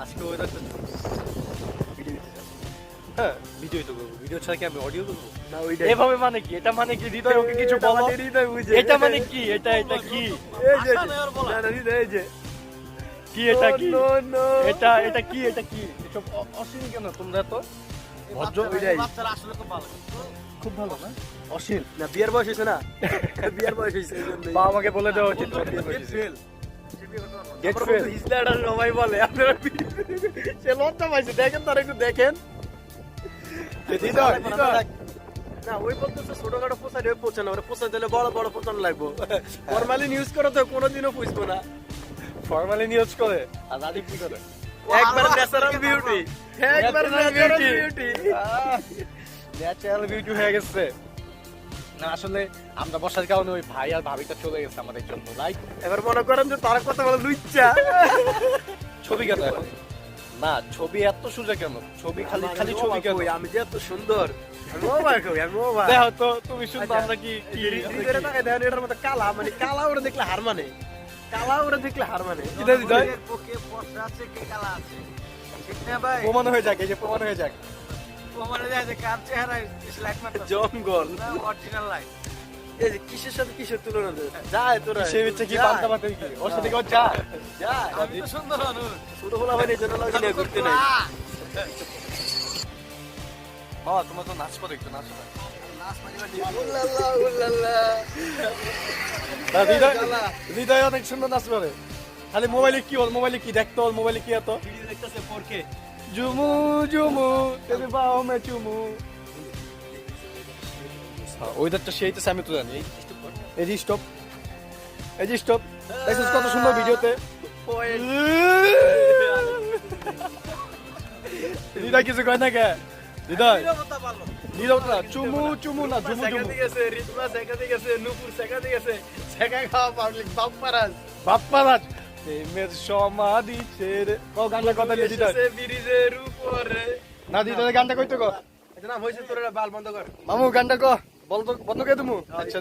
আজকে ওয়েদার হ্যাঁ ভিডিও তো করবো, ভিডিও ছাড়া কি আমি অডিও করবো না ওইটা এভাবে মানে কি? এটা মানে কি? হৃদয় ওকে কিছু বলো। হৃদয় বুঝে এটা মানে কি? এটা কি? এই যে না না হৃদয় এই যে কি এটা কি? নো নো এটা কি? এটা কি? এসব অশ্লীল কেন তোমরা তো? ভদ্র ওইটাই। বাচ্চারা আসলে খুব ভালো। খুব ভালো না? অশ্লীল। না বিয়ার বয়স হয়েছে না বিয়ার বয়স হয়েছে এই জন্যই। বা আমাকে বলে দেওয়া উচিত তোমার বিয়ে হয়েছে। Get আমার fail. বন্ধু হিজলাটা সবাই বলে আপনারা সে লজ্জা পাইছে দেখেন তার একটু দেখেন হৃদয়, হৃদয়। না ওই বলতেছে ছোটখাটো পোষাই ওই পোষে না ওরা পোষাই দিলে বড় বড় পোষণ লাগবো ফরমালিন ইউজ করে তো কোনোদিনও পুষবো না ফরমালিন ইউজ করে আর রাজীব কি করে? একবার ন্যাচারাল বিউটি একবার ন্যাচারাল বিউটি ন্যাচারাল বিউটি হয়ে গেছে। না আসলে আমরা বসার কারণে ওই ভাই আর ভাবিটা চলে গেছে আমাদের জন্য, লাইক এবার মনে করেন যে তার কথা বলে লুচ্চা ছবি কেন এখন? না ছবি এত সোজা কেন? ছবি খালি খালি ছবি কেন? আমি যে এত সুন্দর আমি মোবাইল কই আমি মোবাইল দেখো তো তুমি শুনবো আমরা কি কি হৃদয়ের তাকায় দেখেন এটার মধ্যে কালা মানে কালা ওরা দেখলে হার মানে কালা ওরা দেখলে হার মানে এটা হৃদয় এর পক্ষে বর্ষা আছে কে কালা আছে ঠিক না ভাই? প্রমাণ হয়ে যাক, এই যে প্রমাণ হয়ে যাক। প্রমাণে যায় যে কার চেহারা একমাত্র জঙ্গল অরিজিনাল লাইট। এই যে কিসের সাথে কিসের তুলনা দেয় যায় তোরা সে হচ্ছে কি যায়, পাল্টা পাল্টা কি? ওর সাথে কি ওর যা? যায় আমি তো সুন্দর মানুষ। ছোট বলা হয় জন্য লাগে না ঘুরতে নাই বাবা তোমার তো নাচ করে একটু নাচ করে। উল্লাল্লাহ উল্লাল্লাহ না, হৃদয় হৃদয় অনেক সুন্দর নাচ করে। খালি মোবাইলে কি ওর মোবাইলে কি দেখতো? ওর মোবাইলে কি এত ভিডিও দেখতেছে 4K জুমু জুমু তেরে বাও মে চুমু। ওইদারটা সেই তো আমি তো জানি। এই যে স্টপ, এই যে স্টপ দেখছিস কত সুন্দর ভিডিওতে। হৃদয় কিছু কয় না কে? হৃদয় নিরবতা ভালো। নীরবতা চুমু চুমু না জুমু জুমু। সেখানে গেছে রিতমা সেখানে গেছে নূপুর সেখানে গেছে সেকা খাওয়া পাবলিক বাপ পারাস বাপ্পা রাজ প্রেমের সমাধি ছেড়ে ক গানটা কথা নিয়ে হৃদয় এসেছে ব্রিজের উপরে না হৃদয় গানটা কইতো ক এটা নাম হইছে তোরা বাল বন্ধ কর মামু গানটা ক বল তো বন্ধ কে তুমি আচ্ছা